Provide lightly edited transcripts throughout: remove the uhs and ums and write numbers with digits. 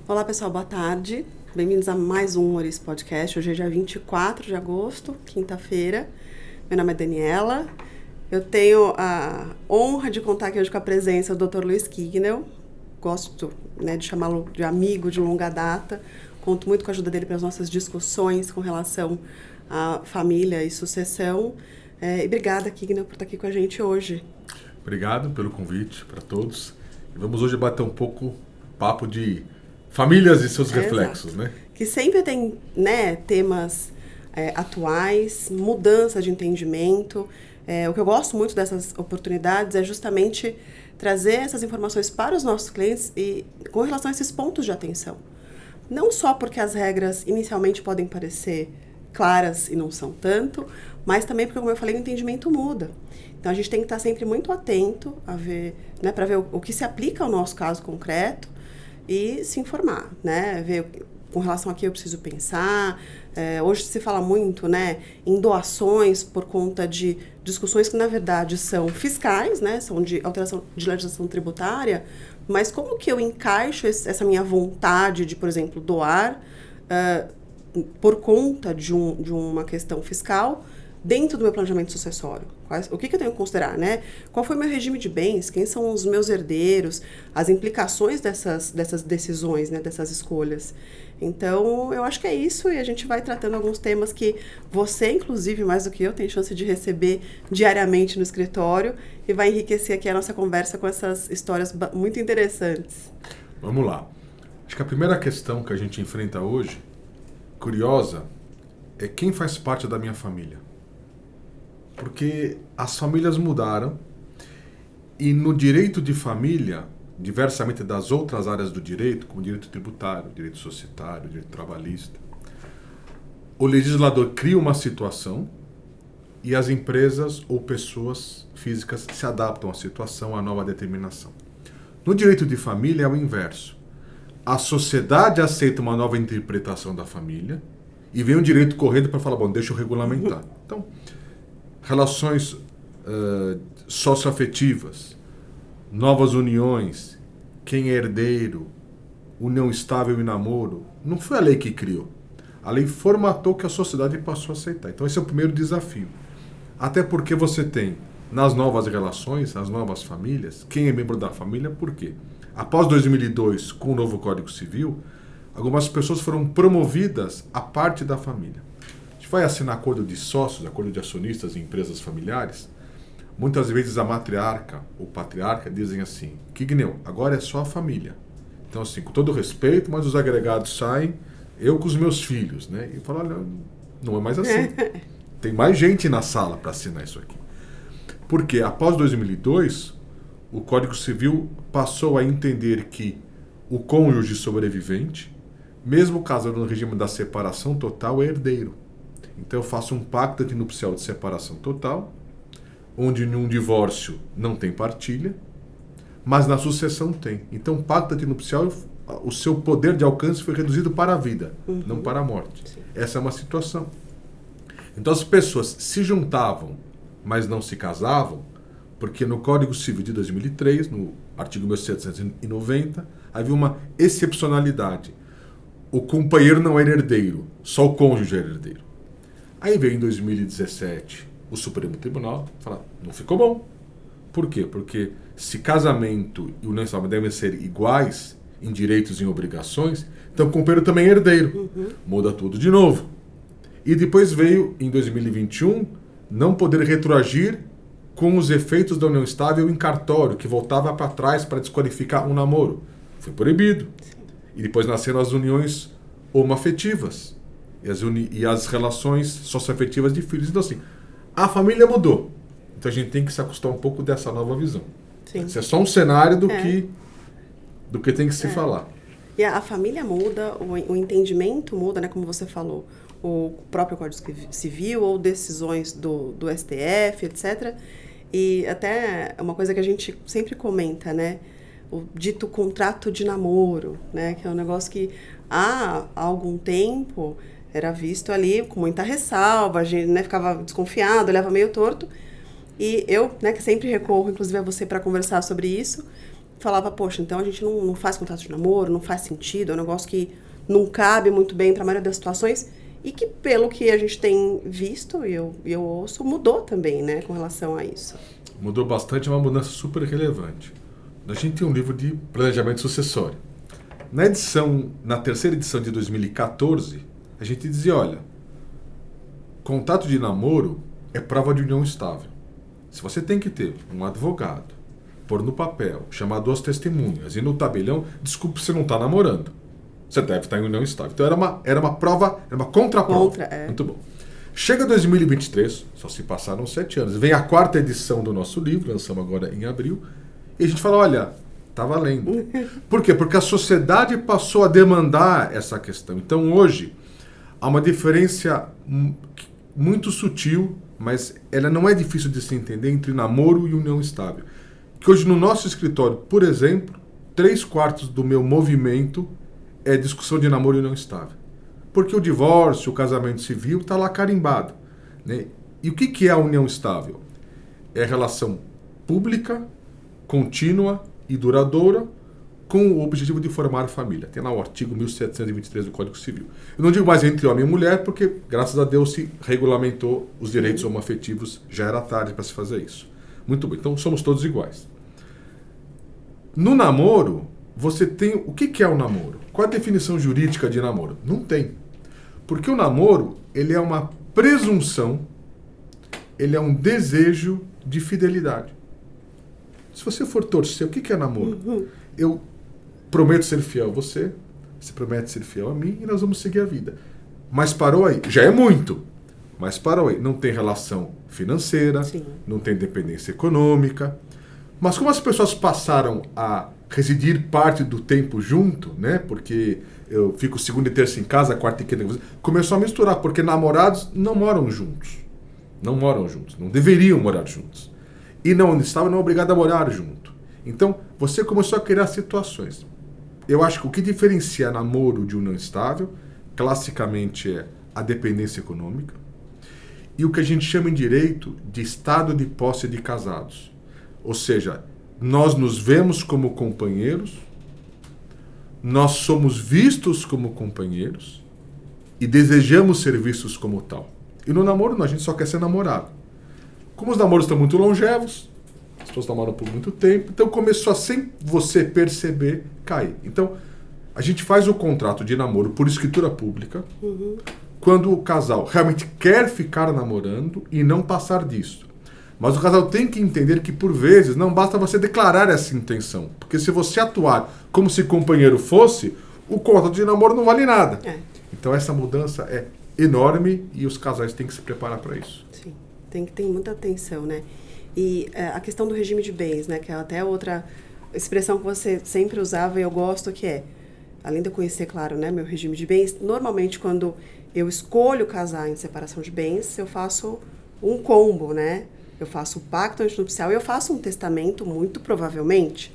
Olá pessoal, boa tarde. Bem-vindos a mais um Oris Podcast. Hoje é dia 24 de agosto, quinta-feira. Meu nome é Daniela. Eu tenho a honra de contar aqui hoje com a presença do Dr. Luiz Kignel. Gosto, de chamá-lo de amigo de longa data. Conto muito com a ajuda dele para as nossas discussões com relação à família e sucessão. E obrigada, Kignel, por estar aqui com a gente hoje. Obrigado pelo convite para todos. E vamos hoje bater um pouco papo de famílias e seus reflexos, exato. né? Que sempre tem, temas atuais, mudança de entendimento. O que eu gosto muito dessas oportunidades é justamente trazer essas informações para os nossos clientes e com relação a esses pontos de atenção. Não só porque as regras inicialmente podem parecer claras e não são tanto, mas também porque, como eu falei, o entendimento muda. Então, a gente tem que estar sempre muito atento a ver, para ver o que se aplica ao nosso caso concreto e se informar, ver com relação a que eu preciso pensar. Hoje se fala muito, em doações por conta de discussões que, na verdade, são fiscais, são de alteração de legislação tributária, mas como que eu encaixo essa minha vontade de, por exemplo, doar por conta de uma questão fiscal dentro do meu planejamento sucessório? O que eu tenho que considerar, Qual foi o meu regime de bens? Quem são os meus herdeiros? As implicações dessas decisões, dessas escolhas. Então, eu acho que é isso, e a gente vai tratando alguns temas que você, inclusive, mais do que eu, tem chance de receber diariamente no escritório, e vai enriquecer aqui a nossa conversa com essas histórias muito interessantes. Vamos lá. Acho que a primeira questão que a gente enfrenta hoje, curiosa, é quem faz parte da minha família. Porque as famílias mudaram e no direito de família, diversamente das outras áreas do direito, como direito tributário, direito societário, direito trabalhista, o legislador cria uma situação e as empresas ou pessoas físicas se adaptam à situação, à nova determinação. No direito de família é o inverso. A sociedade aceita uma nova interpretação da família e vem o direito correndo para falar, deixa eu regulamentar. Então, relações socioafetivas, novas uniões, quem é herdeiro, união estável e namoro, não foi a lei que criou. A lei formatou que a sociedade passou a aceitar. Então esse é o primeiro desafio. Até porque você tem, nas novas relações, nas novas famílias, quem é membro da família, por quê? Após 2002, com o novo Código Civil, algumas pessoas foram promovidas à parte da família. A gente vai assinar acordo de sócios, acordo de acionistas em empresas familiares. Muitas vezes a matriarca ou patriarca dizem assim, Kignel, agora é só a família. Então assim, com todo respeito, mas os agregados saem, eu com os meus filhos, E falo, olha, não é mais assim. Tem mais gente na sala para assinar isso aqui. Porque após 2002, o Código Civil passou a entender que o cônjuge sobrevivente, mesmo casado no regime da separação total, é herdeiro. Então eu faço um pacto antinupcial de separação total, onde em um divórcio não tem partilha, mas na sucessão tem. Então o pacto antinupcial, o seu poder de alcance foi reduzido para a vida, não para a morte. Sim. Essa é uma situação. Então as pessoas se juntavam, mas não se casavam, porque no Código Civil de 2003, no artigo 1790, havia uma excepcionalidade. O companheiro não era herdeiro, só o cônjuge era herdeiro. Aí veio em 2017 o Supremo Tribunal falar, não ficou bom. Por quê? Porque se casamento e união estável devem ser iguais em direitos e em obrigações, então o companheiro também é herdeiro. Muda tudo de novo. E depois veio, em 2021, não poder retroagir com os efeitos da união estável em cartório, que voltava para trás para desqualificar um namoro. Foi proibido. E depois nasceram as uniões homoafetivas e as relações socioafetivas de filhos. Então, assim, a família mudou. Então, a gente tem que se acostumar um pouco dessa nova visão. Sim. Isso é só um cenário do que tem que se falar. E a família muda, o entendimento muda, como você falou. O próprio Código Civil ou decisões do STF, etc. E até uma coisa que a gente sempre comenta, o dito contrato de namoro, que é um negócio que há algum tempo era visto ali com muita ressalva, a gente ficava desconfiado, olhava meio torto. E eu, que sempre recorro, inclusive a você, para conversar sobre isso, falava, poxa, então a gente não faz contrato de namoro, não faz sentido, é um negócio que não cabe muito bem para a maioria das situações, e que pelo que a gente tem visto, e eu ouço, mudou também, né, com relação a isso. Mudou bastante, é uma mudança super relevante. A gente tem um livro de planejamento sucessório. Na terceira edição de 2014, a gente dizia, olha, contrato de namoro é prova de união estável. Se você tem que ter um advogado, pôr no papel, chamar 2 testemunhas e no tabelião, desculpe, você não está namorando. Você deve estar em união estável. Então era uma prova, era uma contraprova. Muito bom. Chega 2023, só se passaram 7 anos. Vem a 4ª edição do nosso livro, lançamos agora em abril, e a gente fala, olha, tá valendo. Por quê? Porque a sociedade passou a demandar essa questão. Então hoje há uma diferença muito sutil, mas ela não é difícil de se entender, entre namoro e união estável. Que hoje no nosso escritório, por exemplo, 3/4 do meu movimento é discussão de namoro e união estável. Porque o divórcio, o casamento civil está lá carimbado, né? E o que é a união estável? É relação pública, contínua e duradoura, com o objetivo de formar família. Tem lá o artigo 1723 do Código Civil. Eu não digo mais entre homem e mulher, porque, graças a Deus, se regulamentou os direitos homoafetivos, já era tarde para se fazer isso. Muito bem, então somos todos iguais. No namoro, você tem... O que é o namoro? Qual a definição jurídica de namoro? Não tem. Porque o namoro, ele é uma presunção, ele é um desejo de fidelidade. Se você for torcer, o que é namoro? Eu prometo ser fiel a você promete ser fiel a mim e nós vamos seguir a vida. Mas parou aí. Já é muito. Mas parou aí. Não tem relação financeira, sim, não tem dependência econômica. Mas como as pessoas passaram a residir parte do tempo junto, né? Porque eu fico segunda e terça em casa, quarta e quinta, começou a misturar, porque namorados não moram juntos. Não moram juntos. Não deveriam morar juntos. E não estavam não obrigados a morar junto. Então, você começou a criar situações. Eu acho que o que diferencia namoro de união estável, classicamente, é a dependência econômica e o que a gente chama em direito de estado de posse de casados. Ou seja, nós nos vemos como companheiros, nós somos vistos como companheiros e desejamos ser vistos como tal. E no namoro, não, a gente só quer ser namorado. Como os namoros estão muito longevos, as pessoas namoram por muito tempo, então começou a, sem você perceber, cair. Então, a gente faz o contrato de namoro por escritura pública, quando o casal realmente quer ficar namorando e não passar disso. Mas o casal tem que entender que, por vezes, não basta você declarar essa intenção. Porque se você atuar como se companheiro fosse, o contrato de namoro não vale nada. Então, essa mudança é enorme e os casais têm que se preparar para isso. Sim, tem que ter muita atenção, né? E a questão do regime de bens, né? Que é até outra expressão que você sempre usava e eu gosto, que é, além de eu conhecer, claro, né, meu regime de bens, normalmente quando eu escolho casar em separação de bens, eu faço um combo, né? Eu faço o pacto antinupcial e eu faço um testamento, muito provavelmente.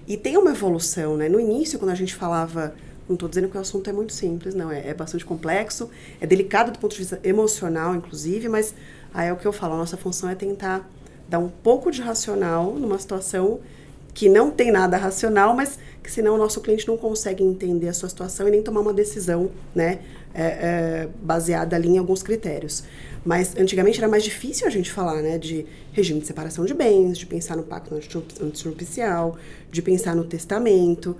E tem uma evolução, né? No início, quando a gente falava, não estou dizendo que o assunto é muito simples, não, é bastante complexo, é delicado do ponto de vista emocional, inclusive, mas aí é o que eu falo, a nossa função é tentar dar um pouco de racional numa situação que não tem nada racional, mas que senão o nosso cliente não consegue entender a sua situação e nem tomar uma decisão, né, baseada ali em alguns critérios. Mas antigamente era mais difícil a gente falar, né, de regime de separação de bens, de pensar no pacto antinupcial, de pensar no testamento.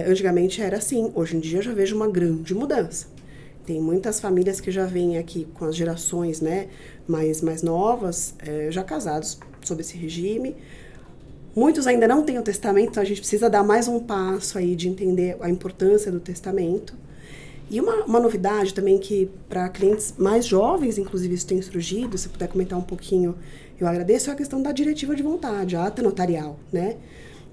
Antigamente era assim, hoje em dia eu já vejo uma grande mudança. Tem muitas famílias que já vêm aqui com as gerações, né, mais novas, já casados sob esse regime. Muitos ainda não têm o testamento, então a gente precisa dar mais um passo aí de entender a importância do testamento. E uma novidade também que para clientes mais jovens, inclusive isso tem surgido, se puder comentar um pouquinho, eu agradeço, é a questão da diretiva de vontade, a ata notarial, né,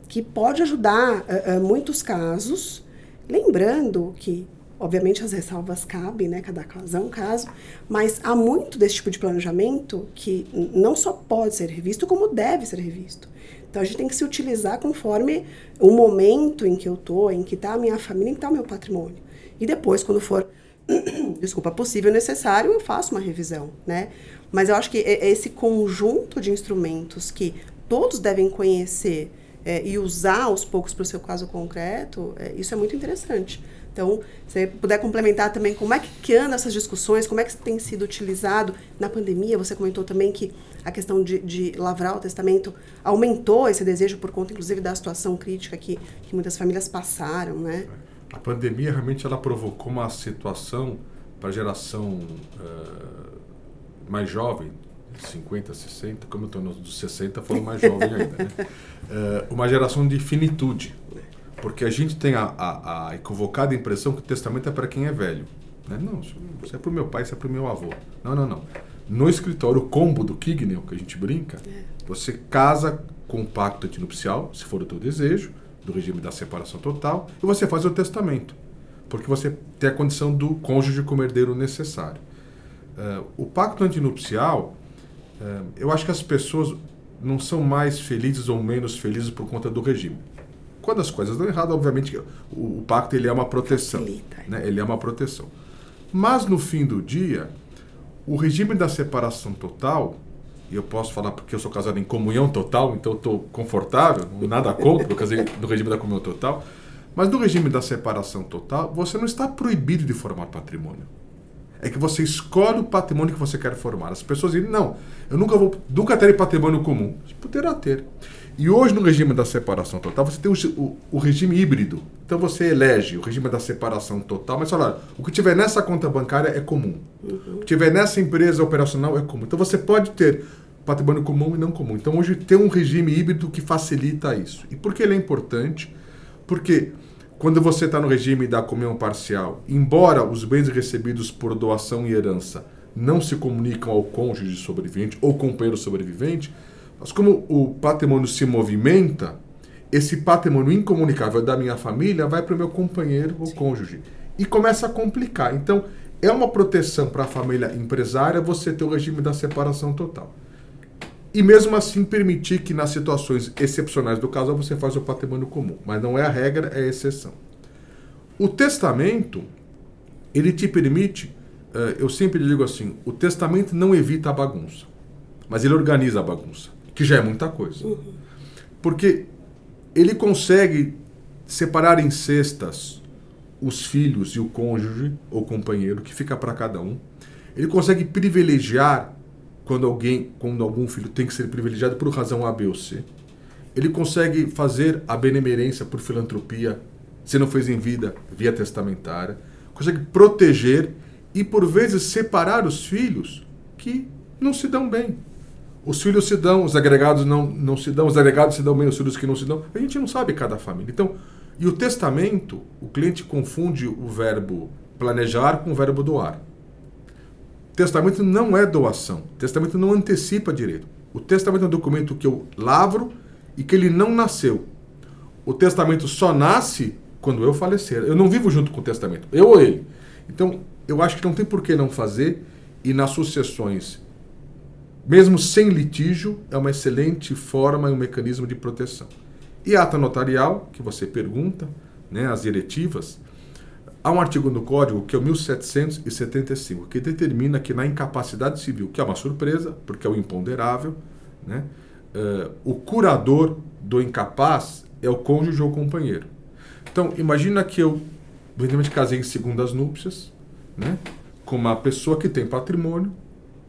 que pode ajudar muitos casos, lembrando que obviamente as ressalvas cabem, né? Cada caso é um caso, mas há muito desse tipo de planejamento que não só pode ser revisto, como deve ser revisto. Então a gente tem que se utilizar conforme o momento em que eu estou, em que está a minha família, em que está o meu patrimônio. E depois, quando for, possível e necessário, eu faço uma revisão, né? Mas eu acho que é esse conjunto de instrumentos que todos devem conhecer e usar aos poucos para o seu caso concreto, isso é muito interessante. Então, se você puder complementar também como é que andam essas discussões, como é que tem sido utilizado na pandemia. Você comentou também que a questão de lavrar o testamento aumentou esse desejo por conta, inclusive, da situação crítica que muitas famílias passaram, né? A pandemia realmente ela provocou uma situação para a geração mais jovem, 50, 60, como eu estou nos 60, foram mais jovens ainda, né? Uma geração de finitude. Porque a gente tem a equivocada impressão que o testamento é para quem é velho. Né? Não, isso é para o meu pai, isso é para o meu avô. Não. No escritório, o combo do Kignell, que a gente brinca, você casa com o pacto antinupcial, se for o teu desejo, do regime da separação total, e você faz o testamento. Porque você tem a condição do cônjuge como herdeiro necessário. O pacto antinupcial, eu acho que as pessoas não são mais felizes ou menos felizes por conta do regime. Quando as coisas dão errado, obviamente, o pacto ele é uma proteção. Né? Ele é uma proteção. Mas, no fim do dia, o regime da separação total, e eu posso falar porque eu sou casado em comunhão total, então eu estou confortável, nada contra, eu casei no regime da comunhão total, mas no regime da separação total, você não está proibido de formar patrimônio. É que você escolhe o patrimônio que você quer formar. As pessoas dizem, não, eu nunca terei patrimônio comum. Poderá ter. E hoje, no regime da separação total, você tem o regime híbrido. Então, você elege o regime da separação total, mas fala, o que tiver nessa conta bancária é comum. O que tiver nessa empresa operacional é comum. Então, você pode ter patrimônio comum e não comum. Então, hoje tem um regime híbrido que facilita isso. E por que ele é importante? Porque quando você está no regime da comunhão parcial, embora os bens recebidos por doação e herança não se comunicam ao cônjuge sobrevivente ou companheiro sobrevivente, mas como o patrimônio se movimenta, esse patrimônio incomunicável da minha família vai para o meu companheiro ou cônjuge. E começa a complicar. Então, é uma proteção para a família empresária você ter o regime da separação total. E mesmo assim permitir que nas situações excepcionais do casal você faça o patrimônio comum. Mas não é a regra, é a exceção. O testamento, ele te permite, eu sempre digo assim, o testamento não evita a bagunça, mas ele organiza a bagunça, que já é muita coisa. Porque ele consegue separar em cestas os filhos e o cônjuge ou companheiro, que fica para cada um. Ele consegue privilegiar quando algum filho tem que ser privilegiado por razão A, B ou C. Ele consegue fazer a benemerência por filantropia, se não fez em vida, via testamentária. Consegue proteger e, por vezes, separar os filhos que não se dão bem. Os filhos se dão, os agregados não se dão, os agregados se dão bem, os filhos que não se dão. A gente não sabe cada família. Então, e o testamento, o cliente confunde o verbo planejar com o verbo doar. Testamento não é doação. Testamento não antecipa direito. O testamento é um documento que eu lavro e que ele não nasceu. O testamento só nasce quando eu falecer. Eu não vivo junto com o testamento, eu ou ele. Então, eu acho que não tem por que não fazer, e nas sucessões, mesmo sem litígio, é uma excelente forma e um mecanismo de proteção. E a ata notarial, que você pergunta, né, as diretivas, há um artigo no Código, que é o 1775, que determina que na incapacidade civil, que é uma surpresa, porque é o imponderável, né, o curador do incapaz é o cônjuge ou companheiro. Então, imagina que eu, evidentemente, casei em segundas núpcias, né, com uma pessoa que tem patrimônio,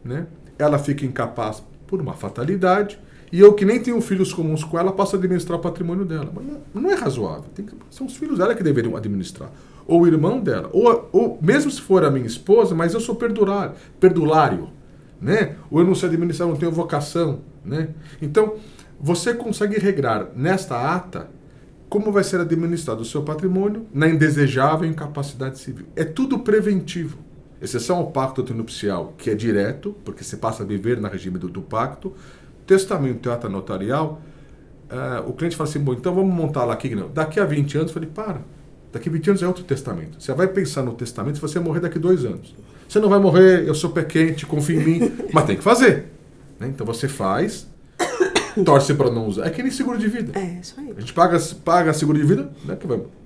né, ela fica incapaz por uma fatalidade, e eu, que nem tenho filhos comuns com ela, passo a administrar o patrimônio dela. Mas não é razoável. São os filhos dela que deveriam administrar. Ou o irmão dela. Ou mesmo se for a minha esposa, mas eu sou perdulário. Né? Ou eu não sei administrar, não tenho vocação. Né? Então, você consegue regrar nesta ata como vai ser administrado o seu patrimônio na indesejável incapacidade civil. É tudo preventivo. Exceção ao pacto antinupcial, que é direto, porque você passa a viver no regime do pacto. Testamento e ata notarial, o cliente fala assim, bom, então vamos montar lá aqui. Não. Daqui a 20 anos, eu falei, daqui a 20 anos é outro testamento. Você vai pensar no testamento se você morrer daqui a 2 anos. Você não vai morrer, eu sou pé quente, confia em mim, mas tem que fazer. Né? Então você faz, torce para não usar. É que nem seguro de vida. É, isso aí. A gente paga seguro de vida, né,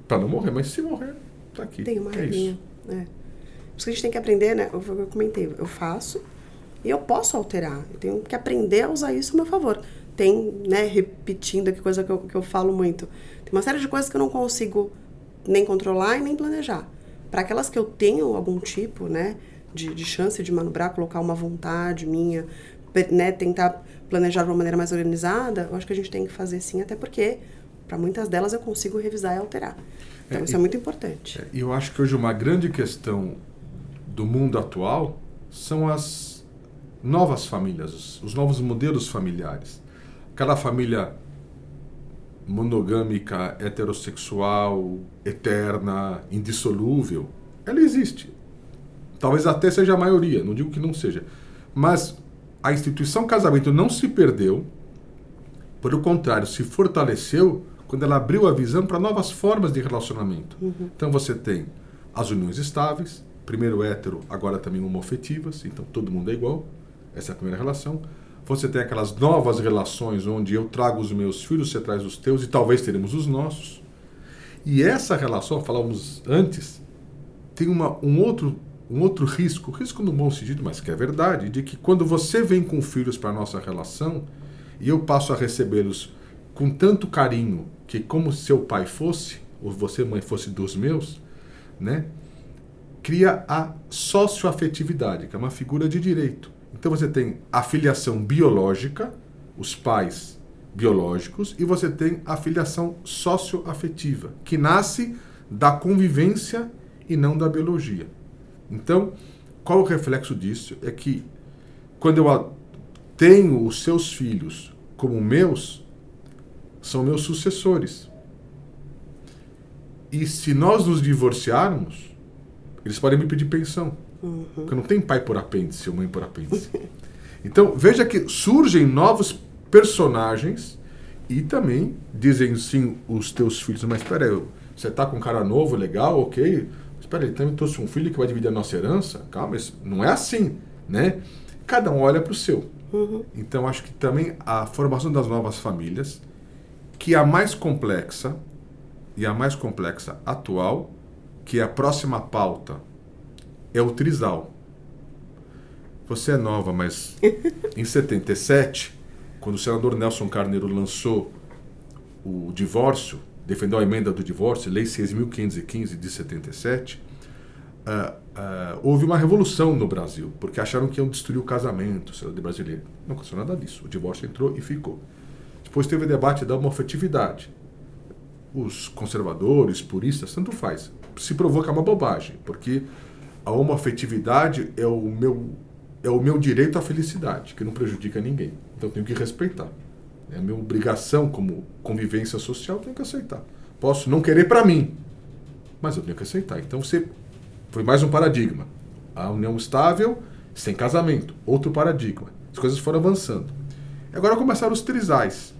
para não morrer, mas se morrer, tá aqui. Tem uma regrinha. Por isso que a gente tem que aprender, né? Eu comentei, eu faço, e eu posso alterar. Eu tenho que aprender a usar isso a meu favor. tem, né, repetindo aqui coisa que eu falo muito, tem uma série de coisas que eu não consigo nem controlar e nem planejar. Para aquelas que eu tenho algum tipo, né, de chance de manobrar, colocar uma vontade minha, né, tentar planejar de uma maneira mais organizada, eu acho que a gente tem que fazer sim, até porque para muitas delas eu consigo revisar e alterar. Então isso é muito importante. E eu acho que hoje uma grande questão do mundo atual são as novas famílias, os novos modelos familiares. Aquela família monogâmica, heterossexual, eterna, indissolúvel, ela existe. Talvez até seja a maioria, não digo que não seja. Mas a instituição casamento não se perdeu, pelo contrário, se fortaleceu quando ela abriu a visão para novas formas de relacionamento. Então você tem as uniões estáveis, primeiro hétero, agora também homoafetivas, então todo mundo é igual, essa é a primeira relação. Você tem aquelas novas relações onde eu trago os meus filhos, você traz os teus e talvez teremos os nossos. E essa relação, falávamos antes, tem um outro risco no bom sentido, mas que é verdade, de que quando você vem com filhos para a nossa relação e eu passo a recebê-los com tanto carinho que como seu pai fosse, ou você mãe fosse dos meus, né, cria a socioafetividade, que é uma figura de direito. Então você tem a filiação biológica, os pais biológicos, e você tem a filiação socioafetiva, que nasce da convivência e não da biologia. Então, qual o reflexo disso? É que quando eu tenho os seus filhos como meus, são meus sucessores. E se nós nos divorciarmos, eles podem me pedir pensão. Porque não tem pai por apêndice ou mãe por apêndice. Então, veja que surgem novos personagens e também dizem sim os teus filhos, mas espera aí, você está com um cara novo, legal, ok, espera aí, ele também trouxe um filho que vai dividir a nossa herança? Calma, isso não é assim, né? Cada um olha para o seu. Então, acho que também a formação das novas famílias, que é a mais complexa, e a mais complexa atual, que é a próxima pauta, é o trisal. Você é nova, mas em 77, quando o senador Nelson Carneiro lançou o divórcio, defendeu a emenda do divórcio, Lei 6.515 de 77, houve uma revolução no Brasil, porque acharam que iam destruir o casamento, o cidadão brasileiro. Não aconteceu nada disso. O divórcio entrou e ficou. Depois teve o debate da homoafetividade. Os conservadores, puristas, tanto faz. Se provou que é uma bobagem, porque a homoafetividade é o meu direito à felicidade, que não prejudica ninguém. Então eu tenho que respeitar. É a minha obrigação como convivência social, eu tenho que aceitar. Posso não querer para mim, mas eu tenho que aceitar. Então foi mais um paradigma. A união estável, sem casamento. Outro paradigma. As coisas foram avançando. Agora começaram os trisais.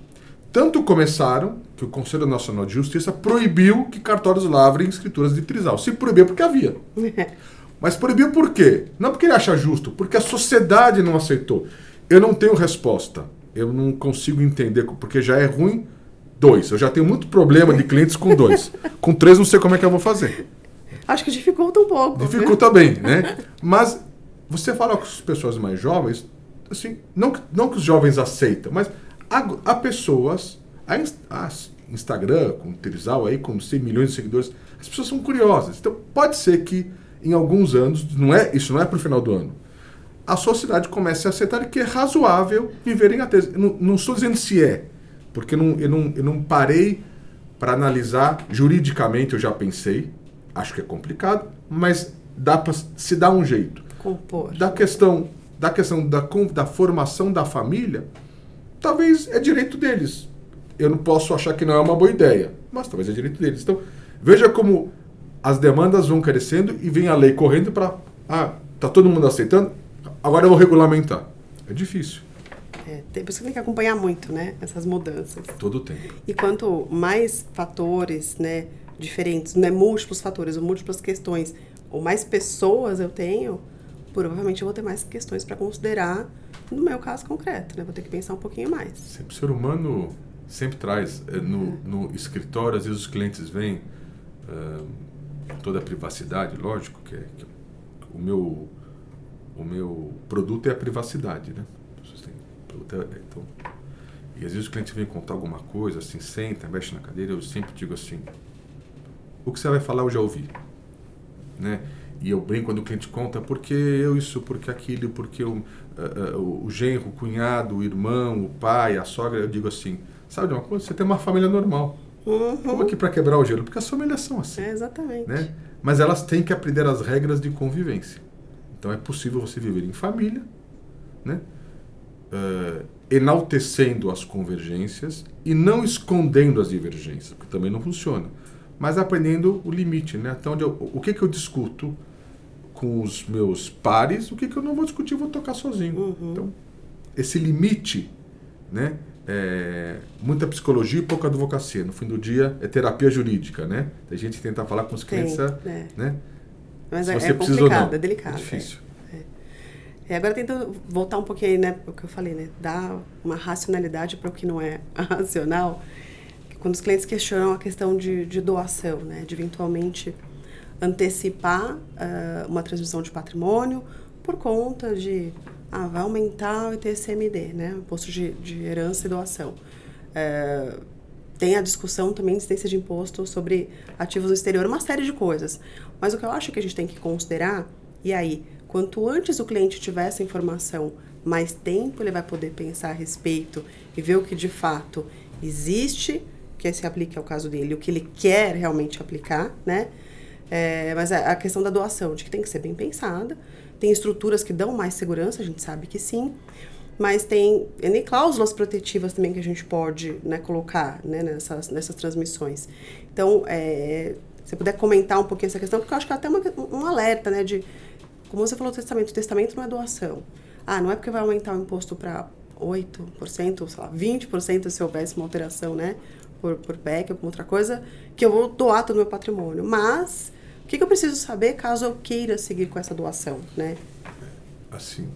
Tanto começaram que o Conselho Nacional de Justiça proibiu que cartórios lavrem escrituras de trisal. Se proibiu porque havia. Mas proibiu por quê? Não porque ele acha justo, porque a sociedade não aceitou. Eu não tenho resposta. Eu não consigo entender, porque já é ruim 2. Eu já tenho muito problema de clientes com 2. Com 3 não sei como é que eu vou fazer. Acho que dificulta um pouco. Dificulta bem, né? Mas você fala com as pessoas mais jovens, assim, não que os jovens aceitam, mas há pessoas, a Instagram, com o trisal aí, com 100 milhões de seguidores, as pessoas são curiosas. Então pode ser que em alguns anos, isso não é para o final do ano, a sociedade comece a aceitar que é razoável viver em ateias. Não estou dizendo se é, porque eu não parei para analisar juridicamente, eu já pensei, acho que é complicado, mas dá para se dar um jeito. Compor. Da questão da formação da família, talvez é direito deles. Eu não posso achar que não é uma boa ideia, mas talvez é direito deles. Então, veja como as demandas vão crescendo e vem a lei correndo para... tá todo mundo aceitando, agora eu vou regulamentar. É difícil. Por isso que tem que acompanhar muito, né, essas mudanças. Todo o tempo. E quanto mais fatores, né, diferentes, né, múltiplos fatores ou múltiplas questões, ou mais pessoas eu tenho, provavelmente eu vou ter mais questões para considerar no meu caso concreto, né? Vou ter que pensar um pouquinho mais. Sempre, o ser humano sempre traz, no escritório, às vezes os clientes vêm, toda a privacidade, lógico, que o meu produto é a privacidade, né? Então, E às vezes o cliente vem contar alguma coisa, assim, senta, mexe na cadeira, eu sempre digo assim, o que você vai falar eu já ouvi, né? E eu brinco quando o cliente conta, porque eu isso, porque aquilo, porque o genro, o cunhado, o irmão, o pai, a sogra, eu digo assim, sabe de uma coisa? Você tem uma família normal. Como aqui para quebrar o gelo? Porque as famílias são assim. Exatamente. Né? Mas elas têm que aprender as regras de convivência. Então é possível você viver em família, né? Enaltecendo as convergências e não escondendo as divergências, porque também não funciona. Mas aprendendo o limite, né? Até onde o que eu discuto com os meus pares, o que eu não vou discutir, eu vou tocar sozinho. Então, esse limite, né? Muita psicologia e pouca advocacia. No fim do dia, é terapia jurídica, né? Tem gente que tenta falar com os clientes, né? Mas se é você precisa complicado, ou não. é delicado. É difícil. Agora tentando voltar um pouquinho aí, né, o que eu falei, né? Dar uma racionalidade para o que não é racional. Quando os clientes questionam a questão de doação, né? De eventualmente antecipar uma transmissão de patrimônio por conta de vai aumentar o ITCMD, né? Imposto de herança e doação. Tem a discussão também de incidência de imposto sobre ativos no exterior, uma série de coisas. Mas o que eu acho que a gente tem que considerar, e aí, quanto antes o cliente tiver essa informação, mais tempo ele vai poder pensar a respeito e ver o que de fato existe, que se aplique ao caso dele, o que ele quer realmente aplicar, né? Mas a questão da doação, de que tem que ser bem pensada. Tem estruturas que dão mais segurança, a gente sabe que sim. Mas tem cláusulas protetivas também que a gente pode, né, colocar, né, nessas transmissões. Então, se puder comentar um pouquinho essa questão, porque eu acho que é até um alerta, né, de, como você falou do testamento, o testamento não é doação. Não é porque vai aumentar o imposto para 8%, sei lá, 20% se houvesse uma alteração, né, por PEC ou por outra coisa, que eu vou doar todo o meu patrimônio. Mas o que eu preciso saber caso eu queira seguir com essa doação, né? Assim,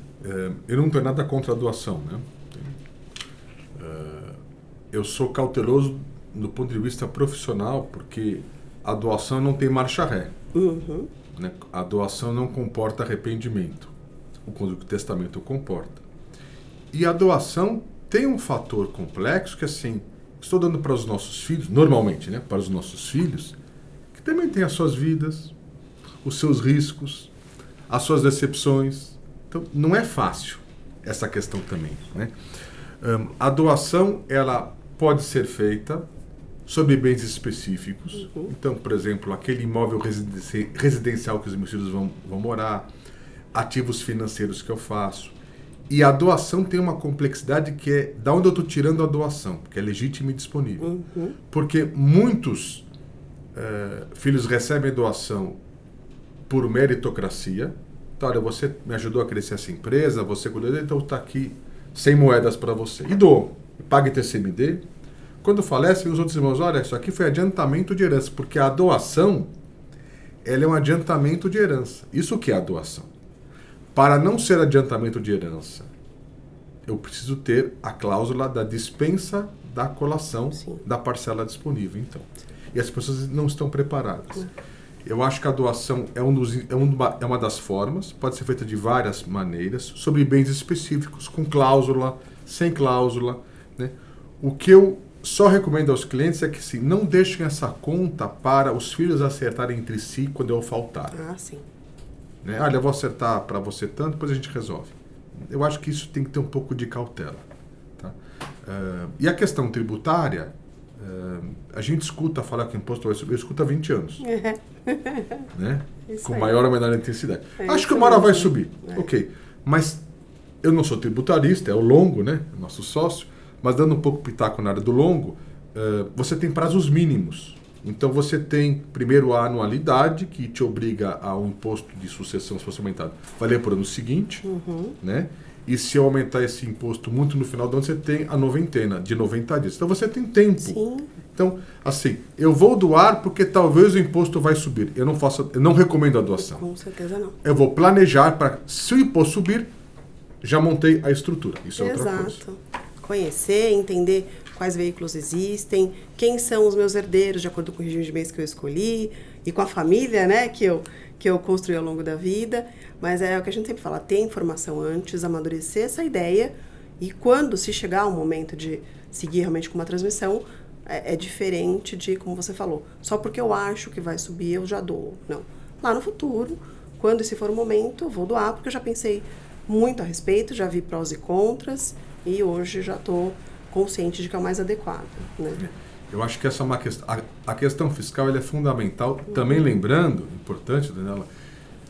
eu não tenho nada contra a doação, né? Eu sou cauteloso do ponto de vista profissional, porque a doação não tem marcha ré. Né? A doação não comporta arrependimento, o testamento comporta. E a doação tem um fator complexo que, assim, estou dando para os nossos filhos, normalmente, né? Para os nossos filhos, que também têm as suas vidas, os seus riscos, as suas decepções. Então, não é fácil essa questão também, né? A doação, ela pode ser feita sobre bens específicos. Então, por exemplo, aquele imóvel residencial que os meus filhos vão morar, ativos financeiros que eu faço. E a doação tem uma complexidade que é da onde eu estou tirando a doação, que é legítima e disponível. Porque muitos filhos recebem doação por meritocracia. Então, olha, você me ajudou a crescer essa empresa, você cuidou, então está aqui 100 moedas para você. E dou, paga ITCMD. Quando falece, os outros irmãos, olha, isso aqui foi adiantamento de herança, porque a doação, ela é um adiantamento de herança. Isso que é a doação. Para não ser adiantamento de herança, eu preciso ter a cláusula da dispensa da colação da parcela disponível, então. E as pessoas não estão preparadas. Eu acho que a doação é uma das formas, pode ser feita de várias maneiras, sobre bens específicos, com cláusula, sem cláusula, né? O que eu só recomendo aos clientes é que, sim, não deixem essa conta para os filhos acertarem entre si quando eu faltar. Sim. Né? Olha, eu vou acertar para você tanto, depois a gente resolve. Eu acho que isso tem que ter um pouco de cautela. Tá? E a questão tributária, a gente escuta falar que o imposto vai subir, eu escuto há 20 anos. Né? Com maior ou menor intensidade. Acho que uma hora vai subir. Ok. Mas eu não sou tributarista, é o Longo, né? Nosso sócio. Mas dando um pouco pitaco na área do Longo, você tem prazos mínimos. Então você tem, primeiro, a anualidade, que te obriga ao imposto de sucessão, se fosse aumentado, valer por ano seguinte, né? E se eu aumentar esse imposto muito no final do ano, você tem a noventena, de 90 dias. Então você tem tempo. Sim. Então, assim, eu vou doar porque talvez o imposto vai subir. Eu não recomendo a doação. Com certeza não. Eu vou planejar para, se o imposto subir, já montei a estrutura. Isso é outra coisa. Exato. Conhecer, entender quais veículos existem, quem são os meus herdeiros, de acordo com o regime de bens que eu escolhi, e com a família, né, que eu construí ao longo da vida. Mas é o que a gente sempre fala, ter informação antes, amadurecer essa ideia, e quando se chegar o momento de seguir realmente com uma transmissão, é diferente de, como você falou, só porque eu acho que vai subir, eu já dou. Não. Lá no futuro, quando esse for o momento, eu vou doar, porque eu já pensei muito a respeito, já vi prós e contras, e hoje já estou consciente de que é o mais adequado. Né? Eu acho que essa é uma questão. A questão fiscal ela é fundamental. Também lembrando, importante, Daniela,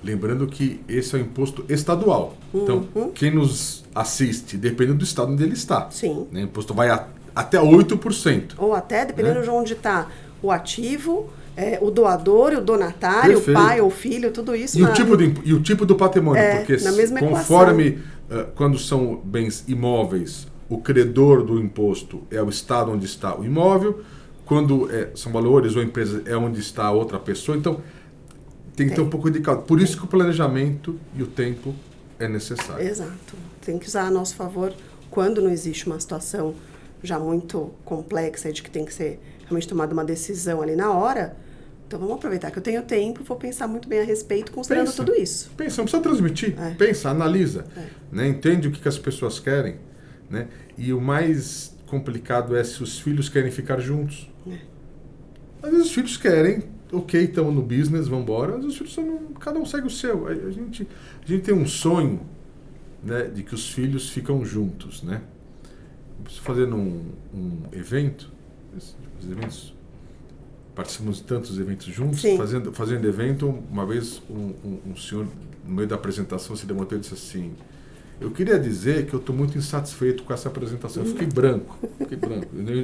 lembrando que esse é um imposto estadual. Então, quem nos assiste, dependendo do estado onde ele está. Sim. Né? O imposto vai até 8%. Ou até, dependendo de onde está o ativo, o doador, o donatário, perfeito, o pai ou o filho, tudo isso. E o tipo do patrimônio, porque na mesma conforme, quando são bens imóveis, o credor do imposto é o estado onde está o imóvel, quando são valores ou empresas é onde está a outra pessoa, então tem que ter um pouco de calma. Por isso que o planejamento e o tempo é necessário. Exato. Tem que usar a nosso favor quando não existe uma situação já muito complexa de que tem que ser realmente tomada uma decisão ali na hora. Então vamos aproveitar que eu tenho tempo, vou pensar muito bem a respeito, considerando tudo isso. Pensa, não precisa transmitir. Pensa, analisa. Né? Entende o que as pessoas querem. Né? E o mais complicado é se os filhos querem ficar juntos. Às vezes os filhos querem, ok, estamos no business, vamos embora. Às vezes os filhos cada um segue o seu. A gente tem um sonho, né, de que os filhos ficam juntos. Né? Fazendo um evento, os eventos, participamos de tantos eventos juntos, fazendo evento, uma vez um senhor, no meio da apresentação, se levantou e disse assim: eu queria dizer que eu estou muito insatisfeito com essa apresentação. Eu fiquei branco.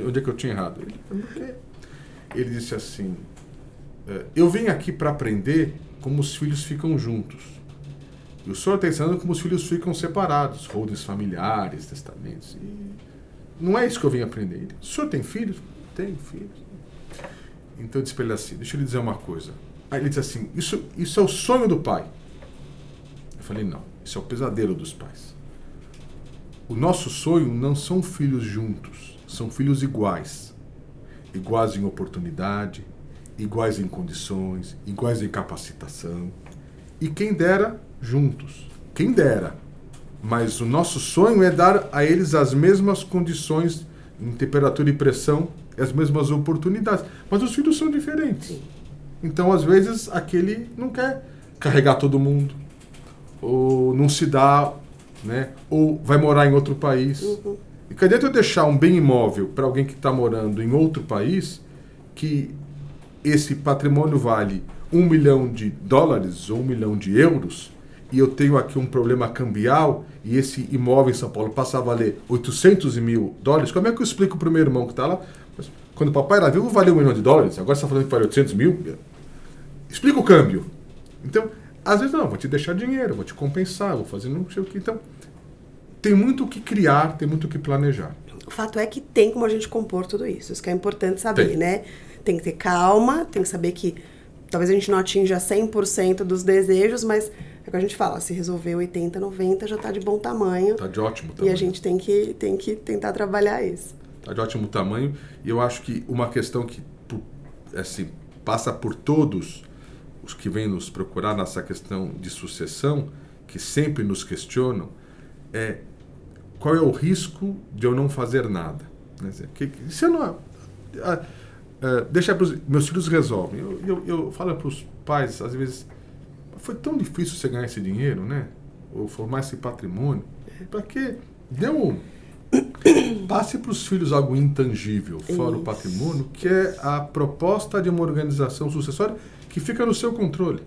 Onde é que eu tinha errado? Ele disse assim: eu vim aqui para aprender como os filhos ficam juntos. E o senhor está ensinando como os filhos ficam separados, holdings familiares, testamentos. E não é isso que eu vim aprender. O senhor tem filhos? Tenho filhos. Então eu disse para ele assim: deixa eu lhe dizer uma coisa. Aí ele disse assim: isso é o sonho do pai. Eu falei: não. Isso é o pesadelo dos pais. O nosso sonho não são filhos juntos, são filhos iguais. Iguais em oportunidade, iguais em condições, iguais em capacitação. E quem dera, juntos. Quem dera. Mas o nosso sonho é dar a eles as mesmas condições em temperatura e pressão, as mesmas oportunidades. Mas os filhos são diferentes. Então, às vezes, aquele não quer carregar todo mundo. Ou não se dá, né? Ou vai morar em outro país. E que adianta eu deixar um bem imóvel para alguém que está morando em outro país, que esse patrimônio vale $1 milhão ou 1 milhão de euros, e eu tenho aqui um problema cambial, e esse imóvel em São Paulo passa a valer $800 mil, como é que eu explico para o meu irmão que está lá? Quando o papai era vivo, valia $1 milhão, agora você está falando que vale 800 mil? Explica o câmbio. Então, às vezes não, vou te deixar dinheiro, vou te compensar, vou fazer não sei o que. Então, tem muito o que criar, tem muito o que planejar. O fato é que tem como a gente compor tudo isso. Isso que é importante saber, né? Tem que ter calma, tem que saber que talvez a gente não atinja 100% dos desejos, mas é o que a gente fala, se resolver 80, 90 já está de bom tamanho. Está de ótimo tamanho. E a gente tem que tentar trabalhar isso. Está de ótimo tamanho. E eu acho que uma questão que assim, passa por todos os que vêm nos procurar nessa questão de sucessão, que sempre nos questionam, é qual é o risco de eu não fazer nada. Se eu não... deixa para os meus filhos resolvem. Eu falo para os pais, às vezes, foi tão difícil você ganhar esse dinheiro, né? Ou formar esse patrimônio. Para quê? Passe para os filhos algo intangível, fora o patrimônio, que é a proposta de uma organização sucessória que fica no seu controle,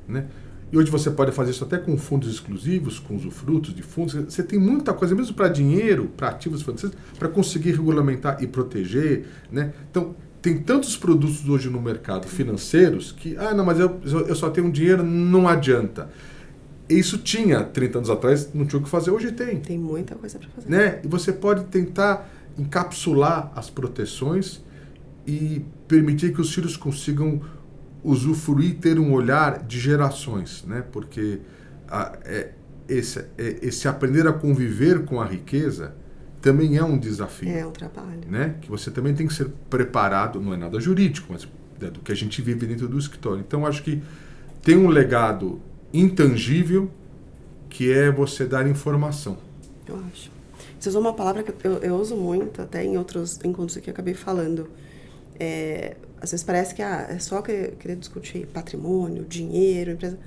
né? E hoje você pode fazer isso até com fundos exclusivos, com usufrutos de fundos. Você tem muita coisa, mesmo para dinheiro, para ativos financeiros, para conseguir regulamentar e proteger, né? Então, tem tantos produtos hoje no mercado financeiros que, não, mas eu só tenho dinheiro, não adianta. Isso tinha 30 anos atrás, não tinha o que fazer, hoje tem. Tem muita coisa para fazer. Né? E você pode tentar encapsular as proteções e permitir que os filhos consigam usufruir, ter um olhar de gerações, né? Porque esse aprender a conviver com a riqueza também é um desafio. É um trabalho. Né? Que você também tem que ser preparado, não é nada jurídico, mas do que a gente vive dentro do escritório. Então, acho que tem um legado intangível que é você dar informação. Eu acho. Você usou uma palavra que eu uso muito, até em outros encontros que eu acabei falando. Às vezes parece que é só querer discutir patrimônio, dinheiro, empresa.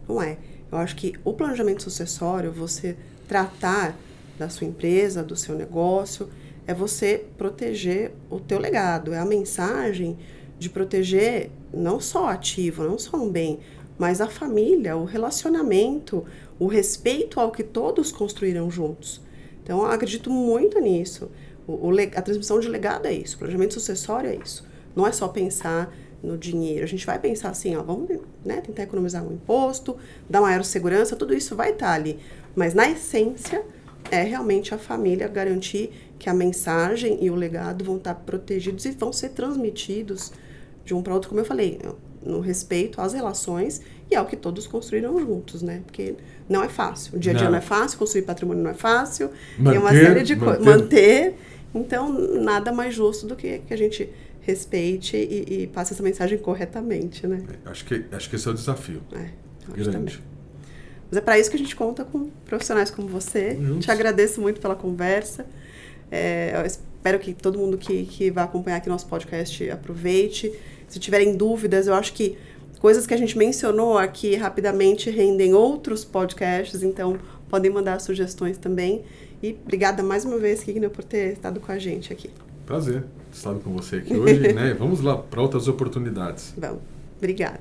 Não é. Eu acho que o planejamento sucessório, você tratar da sua empresa, do seu negócio, é você proteger o teu legado. É a mensagem de proteger não só o ativo, não só um bem, mas a família, o relacionamento, o respeito ao que todos construíram juntos. Então, eu acredito muito nisso. A transmissão de legado é isso, o planejamento sucessório é isso. Não é só pensar no dinheiro. A gente vai pensar assim, vamos, né, tentar economizar um imposto, dar maior segurança, tudo isso vai estar ali. Mas, na essência, é realmente a família garantir que a mensagem e o legado vão estar protegidos e vão ser transmitidos de um para outro, como eu falei, no respeito às relações e ao que todos construíram juntos, né? Porque não é fácil. O dia a dia não é fácil, construir patrimônio não é fácil, tem uma série de coisas. Manter. Então, nada mais justo do que a gente respeite e passe essa mensagem corretamente, né? Acho que esse é o desafio. Grande. Também. Mas é para isso que a gente conta com profissionais como você. Te agradeço muito pela conversa. Eu espero que todo mundo que vai acompanhar aqui nosso podcast aproveite. Se tiverem dúvidas, eu acho que coisas que a gente mencionou aqui rapidamente rendem outros podcasts, então podem mandar sugestões também. E obrigada mais uma vez, Kigner, por ter estado com a gente aqui. Prazer estar com você aqui hoje, né? Vamos lá para outras oportunidades. Vamos. Obrigada.